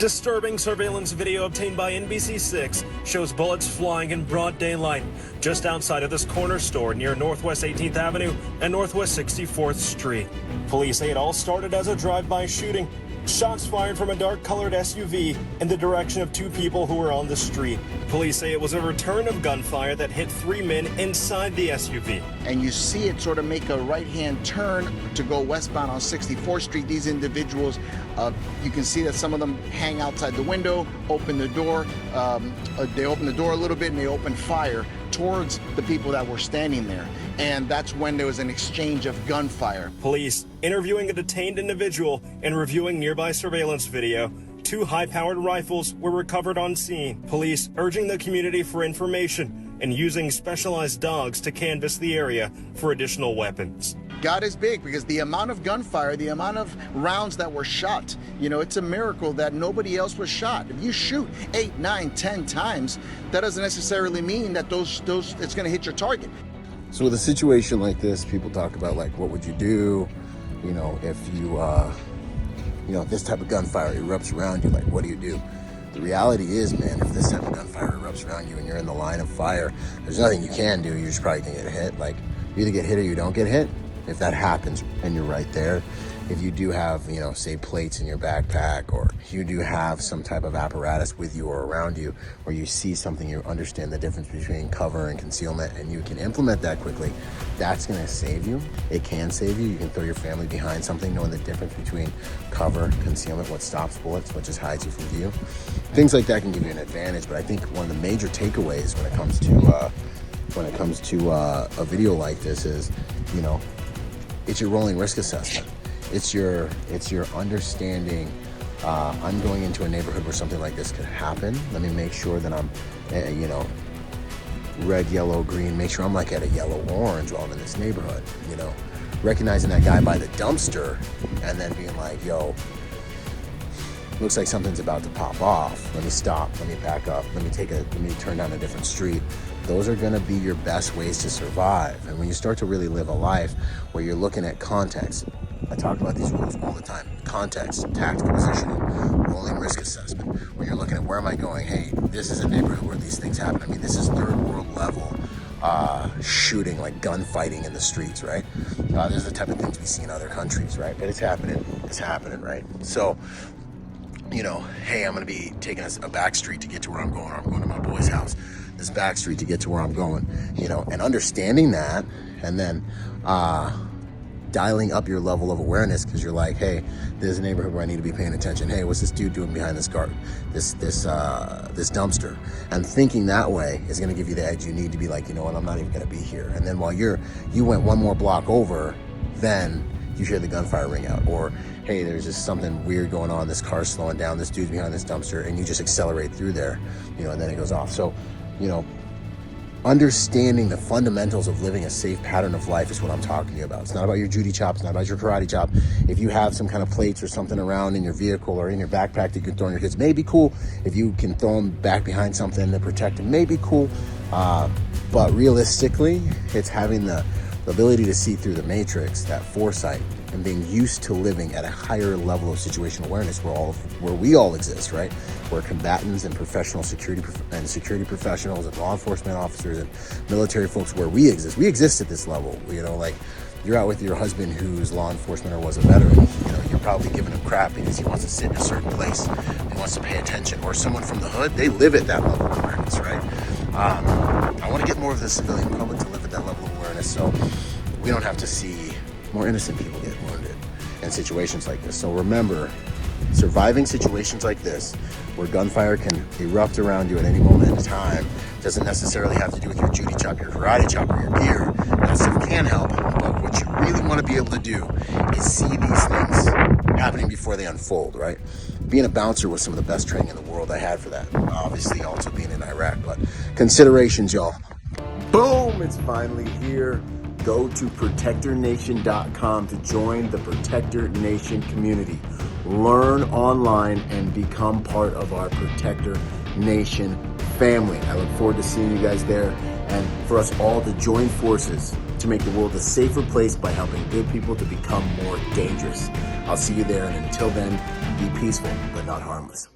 Disturbing surveillance video obtained by NBC6 shows bullets flying in broad daylight just outside of this corner store near Northwest 18th Avenue and Northwest 64th Street. Police say it all started as a drive-by shooting. Shots fired from a dark-colored SUV in the direction of two people who were on the street. Police say it was a return of gunfire that hit three men inside the SUV. And you see it sort of make a right-hand turn to go westbound on 64th Street. These individuals, you can see that some of them hang outside the window, open the door. They open the door a little bit and they open fire towards the people that were standing there. And that's when there was an exchange of gunfire. Police interviewing a detained individual and reviewing nearby surveillance video. Two high-powered rifles were recovered on scene. Police urging the community for information and using specialized dogs to canvass the area for additional weapons. God is big, because the amount of gunfire, the amount of rounds that were shot, it's a miracle that nobody else was shot. If you shoot 8, 9, 10 times, that doesn't necessarily mean that those it's going to hit your target. So with a situation like this, people talk about, like, what would you do, if you, if this type of gunfire erupts around you, like, what do you do? The reality is, man, if this type of gunfire erupts around you and you're in the line of fire, there's nothing you can do. You're just probably gonna get hit. Like, you either get hit or you don't get hit. If that happens and you're right there, if you do have, say plates in your backpack, or you do have some type of apparatus with you or around you, or you see something, you understand the difference between cover and concealment, and you can implement that quickly, that's gonna save you. It can save you. You can throw your family behind something, knowing the difference between cover, concealment, what stops bullets, what just hides you from view. Things like that can give you an advantage, but I think one of the major takeaways when it comes to a video like this is, it's your rolling risk assessment. It's your understanding, I'm going into a neighborhood where something like this could happen. Let me make sure that I'm, red, yellow, green, make sure I'm like at a yellow, orange while I'm in this neighborhood, recognizing that guy by the dumpster and then being like, yo, looks like something's about to pop off. Let me stop, let me back up, let me turn down a different street. Those are gonna be your best ways to survive. And when you start to really live a life where you're looking at context, I talk about these rules all the time. Context, tactical positioning, rolling risk assessment. When you're looking at where am I going? Hey, this is a neighborhood where these things happen. I mean, this is third world level shooting, like gunfighting in the streets, right? This is the type of things we see in other countries, right? But it's happening, right? So, hey, I'm gonna be taking a back street to get to where I'm going, or I'm going to my boy's house. This back street to get to where I'm going, and understanding that, and then dialing up your level of awareness, because you're like, hey, there's a neighborhood where I need to be paying attention. Hey, what's this dude doing behind this guard, this dumpster? And thinking that way is going to give you the edge you need to be like, you know what, I'm not even going to be here. And then while you went one more block over, then you hear the gunfire ring out, or hey, there's just something weird going on. This car's slowing down. This dude's behind this dumpster, and you just accelerate through there, and then it goes off. So, understanding the fundamentals of living a safe pattern of life is what I'm talking to you about. It's not about your Judy chop. It's not about your karate chop. If you have some kind of plates or something around in your vehicle or in your backpack that you can throw in your kids, may be cool. If you can throw them back behind something to protect them, may be cool. But realistically, it's having the ability to see through the matrix, that foresight, and being used to living at a higher level of situational awareness where we all exist, right? Where combatants and professional security professionals and law enforcement officers and military folks, where we exist at this level. Like, you're out with your husband who's law enforcement or was a veteran, you're probably giving him crap because he wants to sit in a certain place, he wants to pay attention. Or someone from the hood, they live at that level of awareness, right? I want to get more of the civilian public to live at that level of awareness, so we don't have to see more innocent people get wounded in situations like this. So remember, surviving situations like this, where gunfire can erupt around you at any moment in time, doesn't necessarily have to do with your Judy chop, your karate chop, or your gear. That stuff can help, but what you really want to be able to do is see these things happening before they unfold, right? Being a bouncer was some of the best training in the world I had for that. Obviously, also being in Iraq, but considerations, y'all. Boom, it's finally here. Go to protectornation.com to join the Protector Nation community. Learn online and become part of our Protector Nation family. I look forward to seeing you guys there, and for us all to join forces to make the world a safer place by helping good people to become more dangerous. I'll see you there, and until then, Be peaceful, but not harmless.